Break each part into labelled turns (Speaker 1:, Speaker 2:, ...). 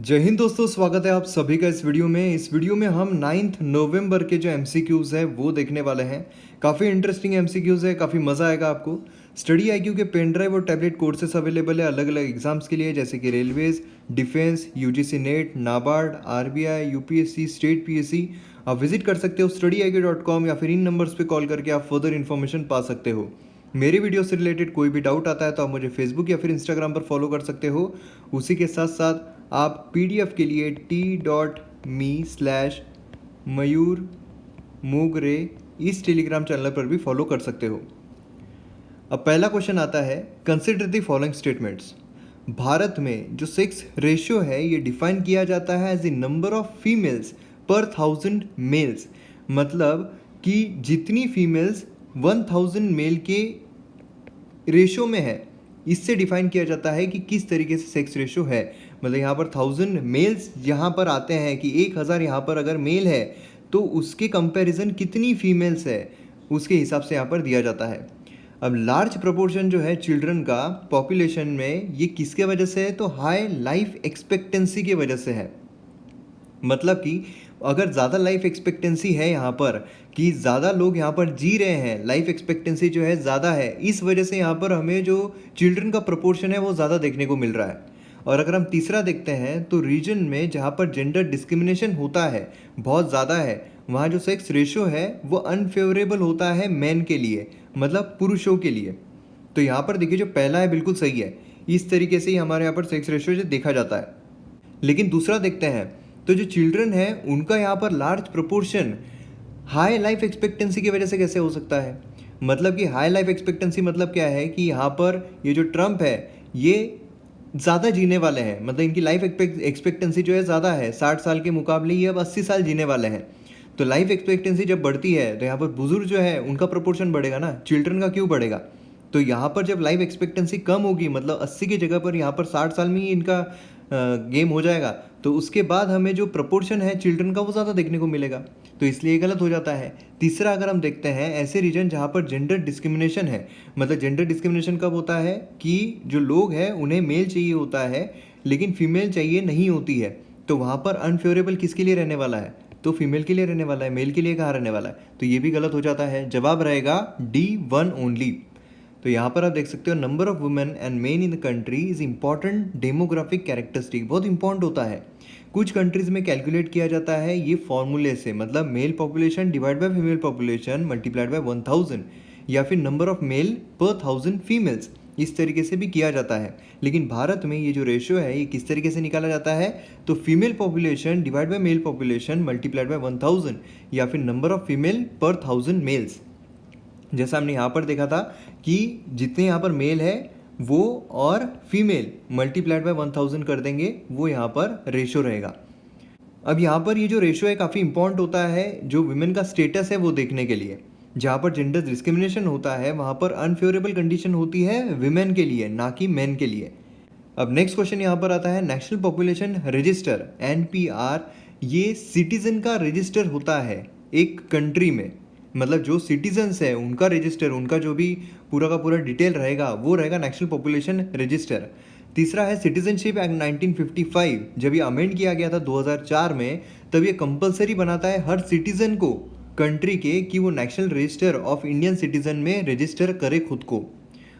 Speaker 1: जय हिंद दोस्तों, स्वागत है आप सभी का इस वीडियो में। इस वीडियो में हम 9 नवंबर के जो एमसीक्यूज़ है वो देखने वाले हैं। काफ़ी इंटरेस्टिंग एमसीक्यूज़ है, काफ़ी मज़ा आएगा आपको। स्टडी आईक्यू के पेन ड्राइव और टैबलेट कोर्सेस अवेलेबल है अलग अलग एग्जाम्स के लिए, जैसे कि railways, defence, UGC net, NABARD, RBI, UPSC, state PSC. आप विजिट कर सकते हो studyik.com या फिर इन नंबर्स पे कॉल करके आप फर्दर इन्फॉर्मेशन पा सकते हो। मेरे वीडियो से रिलेटेड कोई भी डाउट आता है तो आप मुझे फेसबुक या फिर इंस्टाग्राम पर फॉलो कर सकते हो। उसी के साथ साथ आप पीडीएफ के लिए t.me/मयूर मोगरे इस टेलीग्राम चैनल पर भी फॉलो कर सकते हो। अब पहला क्वेश्चन आता है, consider the following statements. Bharat में जो सेक्स रेशियो है ये डिफाइन किया जाता है as the number of females per 1000 mails, मतलब कि जितनी फीमेल्स 1000 मेल के रेशो में है, इससे डिफाइन किया जाता है कि किस तरीके से सेक्स रेशो है। मतलब यहाँ पर 1000 मेल्स यहाँ पर आते हैं कि 1000 यहाँ पर अगर मेल है तो उसके कंपैरिजन कितनी फीमेल्स है उसके हिसाब से यहाँ पर दिया जाता है। अब लार्ज प्रोपोर्शन जो है चिल्ड्रन का पॉपुलेशन में, ये किसके वजह से है? तो हाई लाइफ एक्सपेक्टेंसी की वजह से है। मतलब कि अगर ज़्यादा लाइफ एक्सपेक्टेंसी है यहाँ पर, कि ज़्यादा लोग यहाँ पर जी रहे हैं, लाइफ एक्सपेक्टेंसी जो है ज़्यादा है, इस वजह से यहाँ पर हमें जो चिल्ड्रन का प्रोपोर्शन है वो ज़्यादा देखने को मिल रहा है। और अगर हम तीसरा देखते हैं तो रीजन में जहाँ पर जेंडर डिस्क्रिमिनेशन होता है, बहुत ज़्यादा है, वहाँ जो सेक्स रेशो है वो अनफेवरेबल होता है मैन के लिए, मतलब पुरुषों के लिए। तो यहाँ पर देखिए जो पहला है बिल्कुल सही है, इस तरीके से ही हमारे यहाँ पर सेक्स रेशो जो देखा जाता है। लेकिन दूसरा देखते हैं तो जो चिल्ड्रन है उनका यहाँ पर large proportion high life expectancy की वजह से कैसे हो सकता है? मतलब कि हाई लाइफ एक्सपेक्टेंसी मतलब क्या है कि यहाँ पर ये जो ट्रम्प है ये ज़्यादा जीने वाले हैं, मतलब इनकी लाइफ एक्सपेक्टेंसी जो है ज़्यादा है, 60 साल के मुकाबले ये अब 80 साल जीने वाले हैं। तो लाइफ एक्सपेक्टेंसी जब बढ़ती है तो यहाँ पर बुजुर्ग जो है उनका प्रोपोर्शन बढ़ेगा ना, चिल्ड्रन का क्यों बढ़ेगा? तो यहाँ पर जब लाइफ एक्सपेक्टेंसी कम होगी, मतलब 80 की जगह पर यहाँ पर 60 साल में ही इनका गेम हो जाएगा, तो उसके बाद हमें जो प्रपोर्शन है चिल्ड्रन का वो ज़्यादा देखने को मिलेगा। तो इसलिए गलत हो जाता है। तीसरा अगर हम देखते हैं, ऐसे रीजन जहाँ पर जेंडर डिस्क्रिमिनेशन है, मतलब जेंडर डिस्क्रिमिनेशन कब होता है कि जो लोग हैं उन्हें मेल चाहिए होता है लेकिन फीमेल चाहिए नहीं होती है, तो वहाँ पर अनफेवरेबल किसके लिए रहने वाला है? तो फीमेल के लिए रहने वाला है, मेल के लिए कहाँ रहने वाला है? तो ये भी गलत हो जाता है। जवाब रहेगा D1 ओनली। तो यहाँ पर आप देख सकते हो, number of women and main in the country is important demographic characteristic, बहुत इंपॉर्टेंट होता है। कुछ कंट्रीज में कैलकुलेट किया जाता है ये फॉर्मूले से, मतलब mail population divide by female population multiplied by 1000, या फिर नंबर ऑफ मेल पर 1000 फीमेल्स, इस तरीके से भी किया जाता है। लेकिन भारत में ये जो रेशियो है ये किस तरीके से निकाला जाता है? तो female population divide by mail population multiplied by 1000, या फिर नंबर ऑफ फीमेल पर 1000 मेल्स। जैसा हमने यहाँ पर देखा था कि जितने यहाँ पर मेल है वो और फीमेल मल्टीप्लाइड बाय 1000 कर देंगे, वो यहाँ पर रेशो रहेगा। अब यहाँ पर ये जो रेशो है काफ़ी इंपॉर्टेंट होता है जो विमेन का स्टेटस है वो देखने के लिए। जहाँ पर जेंडर डिस्क्रिमिनेशन होता है वहाँ पर अनफेवरेबल कंडीशन होती है विमेन के लिए, ना कि मेन के लिए। अब नेक्स्ट क्वेश्चन यहाँ पर आता है, नेशनल पॉपुलेशन रजिस्टर NPR, ये सिटीजन का रजिस्टर होता है एक कंट्री में, मतलब जो सिटीजन्स है उनका रजिस्टर, उनका जो भी पूरा का पूरा डिटेल रहेगा वो रहेगा नेशनल पॉपुलेशन रजिस्टर। तीसरा है सिटीजनशिप एक्ट 1955, जब ये अमेंड किया गया था 2004 में, तब ये कंपलसरी बनाता है हर सिटीजन को कंट्री के कि वो national Register of Indian citizen में रजिस्टर करे खुद को।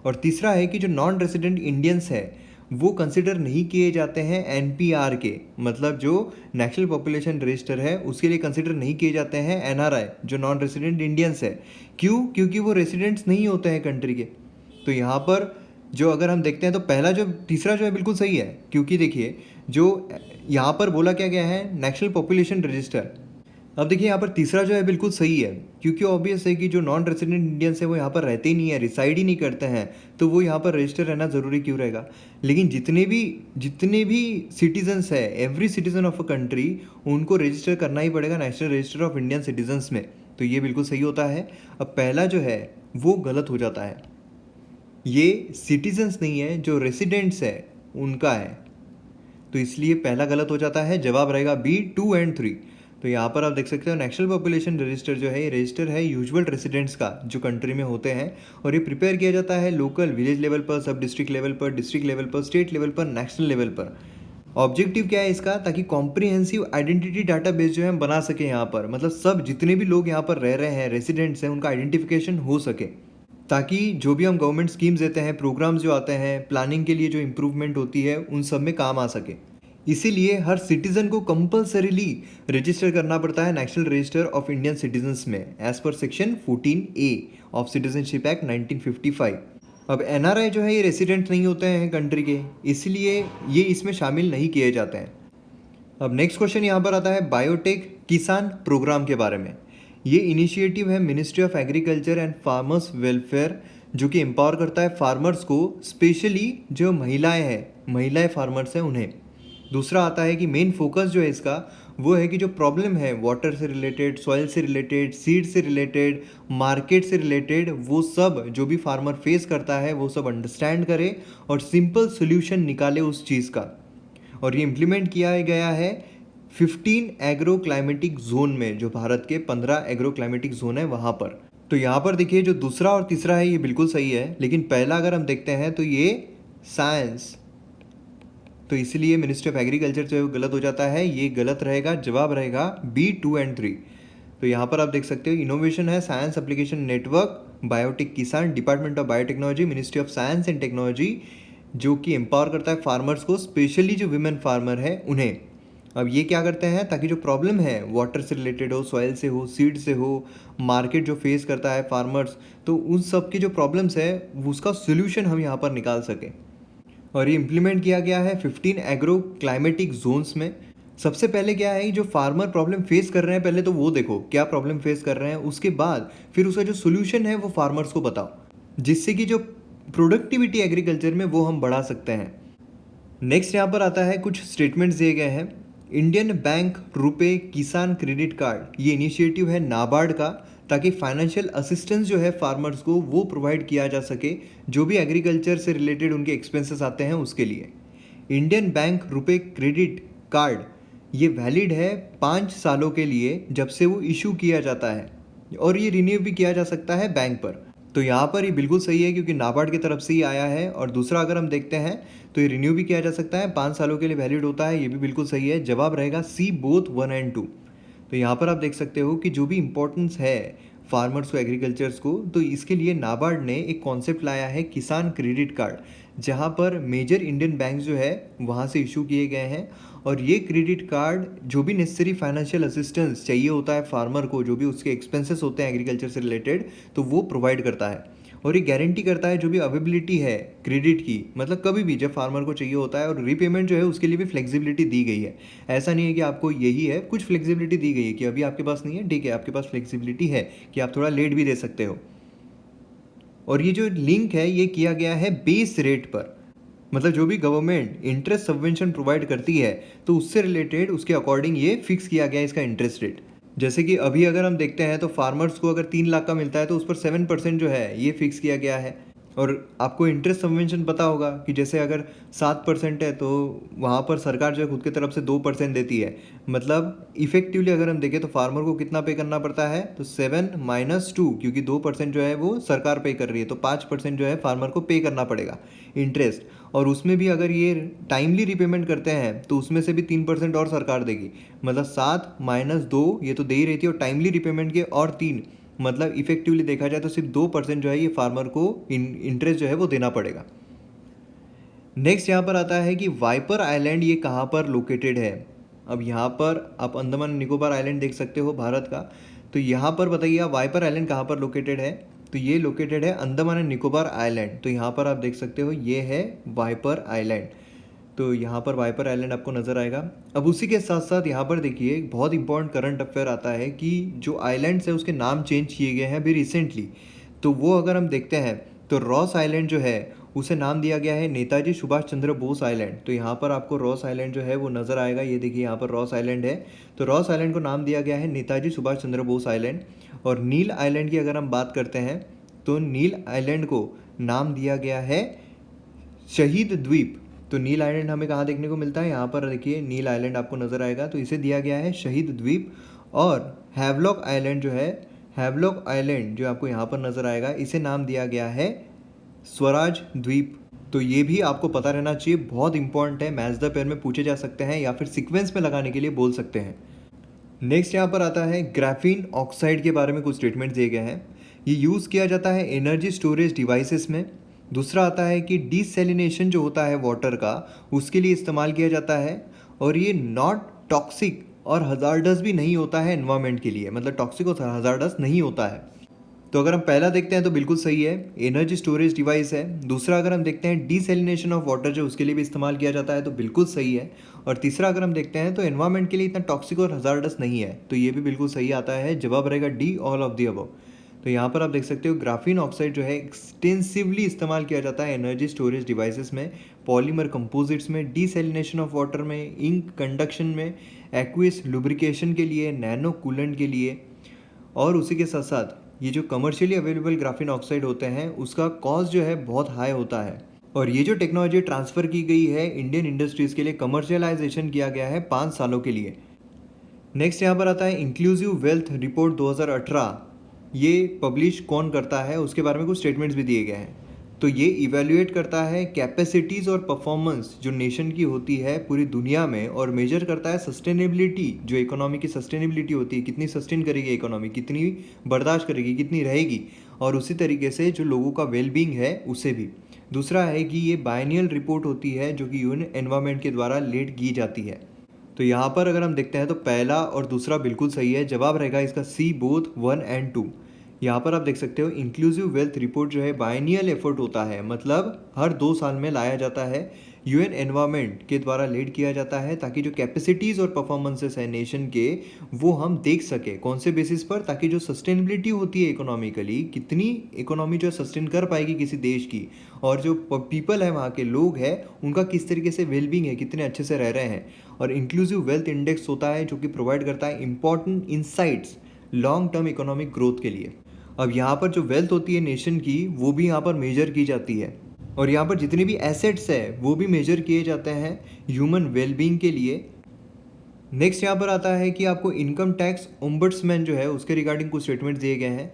Speaker 1: और तीसरा है कि जो नॉन रेसिडेंट इंडियंस है वो कंसिडर नहीं किए जाते हैं NPR के, मतलब जो नेशनल पॉपुलेशन रजिस्टर है उसके लिए कंसिडर नहीं किए जाते हैं NRI, जो नॉन रेसिडेंट इंडियंस है। क्यों? क्योंकि वो रेसिडेंट्स नहीं होते हैं कंट्री के। तो यहाँ पर जो अगर हम देखते हैं तो पहला जो तीसरा जो है बिल्कुल सही है, क्योंकि देखिए जो यहाँ पर बोला क्या गया है, नेशनल पॉपुलेशन रजिस्टर। अब देखिए यहाँ पर तीसरा जो है बिल्कुल सही है, क्योंकि ऑब्वियस है कि जो नॉन रेसिडेंट इंडियंस है वो यहाँ पर रहते ही नहीं है, रिसाइड ही नहीं करते हैं, तो वो यहाँ पर रजिस्टर रहना ज़रूरी क्यों रहेगा? लेकिन जितने भी सिटीजन्स है, every citizen of a country, उनको रजिस्टर करना ही पड़ेगा national Register of Indian Citizens में। तो ये बिल्कुल सही होता है। अब पहला जो है वो गलत हो जाता है, ये सिटीजन्स नहीं है, जो रेसिडेंट्स है उनका है, तो इसलिए पहला गलत हो जाता है। जवाब रहेगा B 2 और 3। तो यहाँ पर आप देख सकते हो नेशनल पॉपुलेशन रजिस्टर जो है ये रजिस्टर है यूजुअल रेसिडेंट्स का जो कंट्री में होते हैं, और ये प्रिपेयर किया जाता है लोकल विलेज लेवल पर, सब डिस्ट्रिक्ट लेवल पर, डिस्ट्रिक्ट लेवल पर, स्टेट लेवल पर, नेशनल लेवल पर। ऑब्जेक्टिव क्या है इसका, ताकि कॉम्प्रिहेंसिव आइडेंटिटी डाटाबेस जो है हम बना सके यहाँ पर, मतलब सब जितने भी लोग यहाँ पर रह रहे हैं, रेसिडेंट्स हैं, उनका आइडेंटिफिकेशन हो सके, ताकि जो भी हम गवर्नमेंट स्कीम्स देते हैं, प्रोग्राम्स जो आते हैं, प्लानिंग के लिए जो इम्प्रूवमेंट होती है, उन सब में काम आ सके। इसीलिए हर सिटीजन को कंपल्सरीली रजिस्टर करना पड़ता है National Register of Indian Citizens में, as per section 14A of citizenship act 1955। अब एनआरआई जो है ये रेसिडेंट नहीं होते हैं कंट्री के, इसलिए ये इसमें शामिल नहीं किए जाते हैं। अब नेक्स्ट क्वेश्चन यहाँ पर आता है बायोटेक किसान प्रोग्राम के बारे में। ये इनिशिएटिव है ministry of agriculture and farmers welfare, जो कि एम्पावर करता है फार्मर्स को, स्पेशली जो महिलाएं फार्मर्स हैं उन्हें। दूसरा आता है कि मेन फोकस जो है इसका वो है कि जो प्रॉब्लम है वाटर से रिलेटेड, सॉइल से रिलेटेड, सीड से रिलेटेड, मार्केट से रिलेटेड, वो सब जो भी फार्मर फेस करता है वो सब अंडरस्टैंड करे और सिंपल सोल्यूशन निकाले उस चीज़ का। और ये इम्प्लीमेंट किया गया है 15 एग्रो क्लाइमेटिक जोन में, जो भारत के 15 एग्रो क्लाइमेटिक जोन है वहाँ पर। तो यहाँ पर देखिए जो दूसरा और तीसरा है ये बिल्कुल सही है, लेकिन पहला अगर हम देखते हैं तो ये साइंस, तो इसलिए मिनिस्ट्री ऑफ एग्रीकल्चर जो है वो गलत हो जाता है, ये गलत रहेगा, जवाब रहेगा B 2 और 3। तो यहाँ पर आप देख सकते हो इनोवेशन है साइंस एप्लीकेशन नेटवर्क, बायोटेक किसान, department of biotechnology, ministry of science and technology, जो कि एम्पावर करता है फार्मर्स को, स्पेशली जो विमेन फार्मर है उन्हें। अब ये क्या करते हैं, ताकि जो प्रॉब्लम है वाटर से रिलेटेड हो, सॉइल से हो, सीड से हो, मार्केट जो फेस करता है फार्मर्स, तो उन सब की जो प्रॉब्लम्स है उसका सोल्यूशन हम यहाँ पर निकाल सकें। और ये इम्प्लीमेंट किया गया है 15 एग्रो क्लाइमेटिक जोन्स में। सबसे पहले क्या है, जो फार्मर प्रॉब्लम फेस कर रहे हैं पहले तो वो देखो क्या प्रॉब्लम फेस कर रहे हैं, उसके बाद फिर उसका जो सोल्यूशन है वो फार्मर्स को बताओ, जिससे कि जो प्रोडक्टिविटी एग्रीकल्चर में वो हम बढ़ा सकते हैं। नेक्स्ट यहाँ पर आता है कुछ स्टेटमेंट्स दिए गए हैं। इंडियन बैंक रुपे किसान क्रेडिट कार्ड, ये इनिशिएटिव है नाबार्ड का, ताकि फाइनेंशियल असिस्टेंस जो है फार्मर्स को वो प्रोवाइड किया जा सके, जो भी एग्रीकल्चर से रिलेटेड उनके एक्सपेंसेस आते हैं उसके लिए। Indian bank RuPay credit card ये वैलिड है 5 सालों के लिए जब से वो इशू किया जाता है, और ये रिन्यू भी किया जा सकता है बैंक पर। तो यहाँ पर ये बिल्कुल सही है क्योंकि नाबार्ड की तरफ से ही आया है। और दूसरा अगर हम देखते हैं तो ये रिन्यू भी किया जा सकता है, 5 सालों के लिए वैलिड होता है, ये भी बिल्कुल सही है। जवाब रहेगा C बोथ 1 और 2। तो यहाँ पर आप देख सकते हो कि जो भी इम्पोर्टेंस है फार्मर्स को, एग्रीकल्चर्स को, तो इसके लिए नाबार्ड ने एक कॉन्सेप्ट लाया है किसान क्रेडिट कार्ड, जहाँ पर मेजर इंडियन बैंक जो है वहाँ से इशू किए गए हैं। और ये क्रेडिट कार्ड जो भी नेसेसरी फाइनेंशियल असिस्टेंस चाहिए होता है फार्मर को, जो भी उसके एक्सपेंसेस होते हैं एग्रीकल्चर से रिलेटेड, तो वो प्रोवाइड करता है। और ये गारंटी करता है जो भी अवेलेबिलिटी है क्रेडिट की, मतलब कभी भी जब फार्मर को चाहिए होता है। और रीपेमेंट जो है उसके लिए भी फ्लेक्सिबिलिटी दी गई है। ऐसा नहीं है कि आपको यही है, कुछ फ्लेक्सिबिलिटी दी गई है कि अभी आपके पास नहीं है, ठीक है, आपके पास फ्लेक्सिबिलिटी है कि आप थोड़ा लेट भी दे सकते हो। और ये जो लिंक है ये किया गया है बेस रेट पर, मतलब जो भी गवर्नमेंट इंटरेस्ट सबवेंशन प्रोवाइड करती है तो उससे रिलेटेड उसके अकॉर्डिंग ये फिक्स किया गया है इसका इंटरेस्ट रेट। जैसे कि अभी अगर हम देखते हैं तो फार्मर्स को अगर 3 लाख का मिलता है तो उस पर 7% जो है ये फिक्स किया गया है। और आपको इंटरेस्ट सबवेंशन पता होगा कि जैसे अगर 7% है तो वहाँ पर सरकार जो है खुद की तरफ से 2% देती है। मतलब इफेक्टिवली अगर हम देखें तो फार्मर को कितना पे करना पड़ता है, तो 7 - 2, क्योंकि 2% जो है वो सरकार पे कर रही है, तो 5% जो है फार्मर को पे करना पड़ेगा इंटरेस्ट। और उसमें भी अगर ये टाइमली रिपेमेंट करते हैं तो उसमें से भी 3% और सरकार देगी। मतलब 7 - 2 ये तो दे ही रही थी, और टाइमली रिपेमेंट के और 3, मतलब इफेक्टिवली देखा जाए तो सिर्फ 2% जो है ये फार्मर को इंटरेस्ट जो है वो देना पड़ेगा। नेक्स्ट यहाँ पर आता है कि वाइपर आइलैंड ये कहाँ पर लोकेटेड है। अब यहाँ पर आप अंडमान निकोबार आइलैंड देख सकते हो भारत का, तो यहाँ पर बताइए आप वाइपर आइलैंड कहाँ पर लोकेटेड है। तो ये लोकेटेड है अंडमान एंड निकोबार आइलैंड। तो यहाँ पर आप देख सकते हो ये है वाइपर आइलैंड। तो यहाँ पर वाइपर आइलैंड आपको नज़र आएगा। अब उसी के साथ साथ यहाँ पर देखिए एक बहुत इंपॉर्टेंट करंट अफेयर आता है कि जो आइलैंड्स है उसके नाम चेंज किए गए हैं अभी रिसेंटली। तो वो अगर हम देखते हैं तो रॉस आइलैंड जो है उसे नाम दिया गया है नेताजी सुभाष चंद्र बोस आइलैंड। तो यहाँ पर आपको रॉस आइलैंड जो है वो नज़र आएगा, ये देखिए यहाँ पर रॉस आइलैंड है। तो रॉस आइलैंड को नाम दिया गया है नेताजी सुभाष चंद्र बोस आइलैंड। और नील आइलैंड की अगर हम बात करते हैं तो नील आइलैंड को नाम दिया गया है शहीद द्वीप। तो नील आइलैंड हमें कहाँ देखने को मिलता है, यहाँ पर देखिए नील आइलैंड आपको नज़र आएगा, तो इसे दिया गया है शहीद द्वीप। और हैवलॉक आइलैंड जो है, हैवलॉक आइलैंड जो आपको यहाँ पर नज़र आएगा, इसे नाम दिया गया है स्वराज द्वीप। तो ये भी आपको पता रहना चाहिए, बहुत इंपॉर्टेंट है, मैथ्स द पेयर में पूछे जा सकते हैं या फिर सीक्वेंस में लगाने के लिए बोल सकते हैं। नेक्स्ट यहाँ पर आता है ग्राफीन ऑक्साइड के बारे में कुछ स्टेटमेंट दिए गए हैं। ये यूज़ किया जाता है एनर्जी स्टोरेज डिवाइसेस में। दूसरा आता है कि डीसैलिनेशन जो होता है वाटर का, उसके लिए इस्तेमाल किया जाता है। और ये नॉट टॉक्सिक और हजार्डस भी नहीं होता है एनवायरनमेंट के लिए, मतलब टॉक्सिक और हजार्डस नहीं होता है। तो अगर हम पहला देखते हैं तो बिल्कुल सही है, एनर्जी स्टोरेज डिवाइस है। दूसरा अगर हम देखते हैं डीसैलिनेशन ऑफ वाटर जो उसके लिए भी इस्तेमाल किया जाता है, तो बिल्कुल सही है। और तीसरा अगर हम देखते हैं तो एनवायरनमेंट के लिए इतना टॉक्सिक और हजार्डस नहीं है, तो ये भी बिल्कुल सही आता है। जवाब रहेगा D, all of the above. तो यहाँ पर आप देख सकते हो ग्राफीन ऑक्साइड जो है एक्सटेंसिवली इस्तेमाल किया जाता है एनर्जी स्टोरेज डिवाइसेस में, पॉलीमर कंपोजिट्स में, डीसैलिनेशन ऑफ वाटर में, इंक कंडक्शन में, एक्विस लुब्रिकेशन के लिए, नैनो कूलेंट के लिए। और उसी के साथ साथ ये जो कमर्शियली अवेलेबल ग्राफीन ऑक्साइड होते हैं उसका कॉस्ट जो है बहुत हाई होता है। और ये जो टेक्नोलॉजी ट्रांसफ़र की गई है इंडियन इंडस्ट्रीज़ के लिए, कमर्शियलाइजेशन किया गया है 5 सालों के लिए। नेक्स्ट यहाँ पर आता है इंक्लूसिव वेल्थ रिपोर्ट 2018। ये पब्लिश कौन करता है उसके बारे में कुछ स्टेटमेंट्स भी दिए गए हैं। तो ये इवेल्युएट करता है कैपेसिटीज़ और परफॉर्मेंस जो नेशन की होती है पूरी दुनिया में, और मेजर करता है सस्टेनेबिलिटी, जो इकोनॉमी की सस्टेनेबिलिटी होती है, कितनी सस्टेन करेगी इकोनॉमी, कितनी बर्दाश्त करेगी, कितनी रहेगी, और उसी तरीके से जो लोगों का वेलबींग है उसे भी। दूसरा है कि ये बायनियल रिपोर्ट होती है जो कि यूएन एनवायरनमेंट के द्वारा लीड की जाती है। तो यहाँ पर अगर हम देखते हैं तो पहला और दूसरा बिल्कुल सही है। जवाब रहेगा इसका सी, बोथ 1 और 2। यहाँ पर आप देख सकते हो इंक्लूसिव वेल्थ रिपोर्ट जो है बायनियल एफर्ट होता है, मतलब हर 2 साल में लाया जाता है, यूएन एनवायरनमेंट के द्वारा लीड किया जाता है, ताकि जो कैपेसिटीज़ और परफॉर्मेंसेस है नेशन के वो हम देख सके। कौन से बेसिस पर? ताकि जो सस्टेनेबिलिटी होती है इकोनॉमिकली, कितनी इकोनॉमी जो सस्टेन कर पाएगी किसी देश की, और जो पीपल है वहाँ के लोग हैं उनका किस तरीके से वेलबींग है, कितने अच्छे से रह रहे हैं। और इंक्लूसिव वेल्थ इंडेक्स होता है जो कि प्रोवाइड करता है important insights long term economic growth के लिए। अब यहाँ पर जो वेल्थ होती है नेशन की वो भी यहाँ पर मेजर की जाती है, और यहाँ पर जितने भी एसेट्स है वो भी मेजर किए जाते हैं ह्यूमन वेलबींग के लिए। नेक्स्ट यहाँ पर आता है कि आपको इनकम टैक्स ओम्बड्समैन जो है उसके रिगार्डिंग कुछ स्टेटमेंट दिए गए हैं।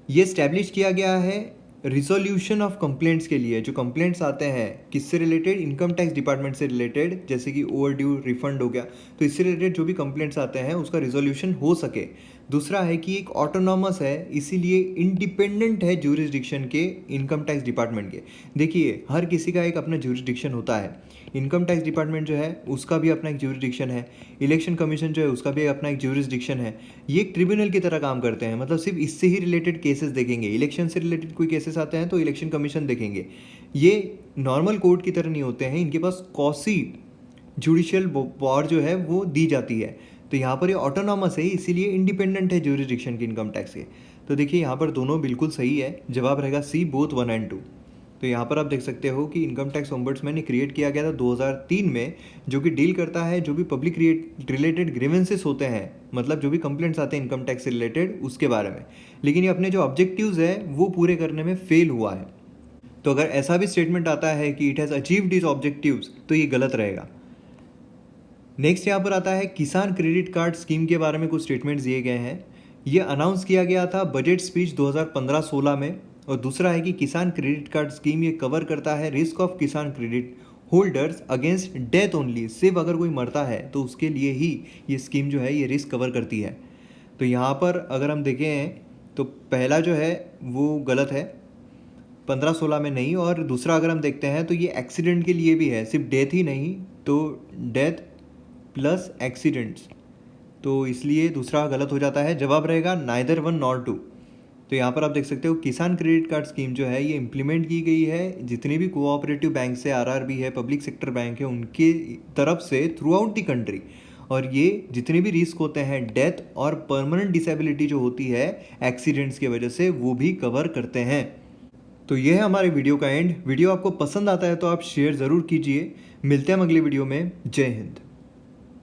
Speaker 1: ये स्टैब्लिश किया गया है रिजोल्यूशन ऑफ कंप्लेंट्स के लिए। जो कंप्लेंट्स आते हैं किससे रिलेटेड? इनकम टैक्स डिपार्टमेंट से रिलेटेड, जैसे कि ओवर ड्यू रिफंड हो गया, तो इससे रिलेटेड जो भी कंप्लेंट्स आते हैं उसका रिजोल्यूशन हो सके। दूसरा है कि एक ऑटोनॉमस है, इसीलिए इंडिपेंडेंट है ज्यूरिसडिक्शन के इनकम टैक्स डिपार्टमेंट के। देखिए हर किसी का एक अपना ज्यूरिसडिक्शन होता है। इनकम टैक्स डिपार्टमेंट जो है उसका भी अपना एक ज्यूरिसडिक्शन है, इलेक्शन कमीशन जो है उसका भी अपना एक ज्यूरिसडिक्शन है। ये एक ट्रिब्यूनल की तरह काम करते हैं, मतलब सिर्फ इससे ही रिलेटेड केसेस देखेंगे। इलेक्शन से रिलेटेड कोई केसेस आते हैं तो इलेक्शन कमीशन देखेंगे। ये नॉर्मल कोर्ट की तरह नहीं होते हैं, इनके पास कॉसी जुडिशियल पावर जो है वो दी जाती है। तो यहाँ पर ये ऑटोनॉमस है, इसीलिए इंडिपेंडेंट है ज्यूरिसडिक्शन की इनकम टैक्स के। तो देखिए यहाँ पर दोनों बिल्कुल सही है, जवाब रहेगा सी, बोथ 1 और 2। तो यहाँ पर आप देख सकते हो कि इनकम टैक्स ओम्बड्समैन क्रिएट किया गया था 2003 में, जो कि डील करता है जो भी पब्लिक रिलेटेड ग्रीवेंसेस होते हैं, मतलब जो भी कंप्लेंट्स आते हैं इनकम टैक्स से रिलेटेड उसके बारे में। लेकिन ये अपने जो ऑब्जेक्टिव्स है वो पूरे करने में फेल हुआ है। तो अगर ऐसा भी स्टेटमेंट आता है कि it has achieved is objectives, तो ये गलत रहेगा। नेक्स्ट यहाँ पर आता है किसान क्रेडिट कार्ड स्कीम के बारे में कुछ स्टेटमेंट्स दिए गए हैं। ये अनाउंस किया गया था बजट स्पीच 2015-16 में। और दूसरा है कि किसान क्रेडिट कार्ड स्कीम ये कवर करता है रिस्क ऑफ किसान credit holders against death only. सिर्फ अगर कोई मरता है तो उसके लिए ही ये स्कीम जो है ये रिस्क कवर करती है। तो यहाँ पर अगर हम देखें तो पहला जो है वो गलत है, 15-16 में नहीं। और दूसरा अगर हम देखते हैं तो ये एक्सीडेंट के लिए भी है, सिर्फ डेथ ही नहीं, तो डेथ प्लस एक्सीडेंट्स, तो इसलिए दूसरा गलत हो जाता है। जवाब रहेगा नाइदर 1 नॉर 2। तो यहाँ पर आप देख सकते हो किसान क्रेडिट कार्ड स्कीम जो है ये इम्प्लीमेंट की गई है जितने भी कोऑपरेटिव बैंक से, आरआरबी है, पब्लिक सेक्टर बैंक है, उनके तरफ से थ्रू आउट दी कंट्री। और ये जितने भी रिस्क होते हैं डेथ और परमानेंट डिसेबिलिटी जो होती है एक्सीडेंट्स की वजह से, वो भी कवर करते हैं। तो ये है हमारे वीडियो का एंड। वीडियो आपको पसंद आता है तो आप शेयर ज़रूर कीजिए। मिलते हैं अगले वीडियो में। जय हिंद।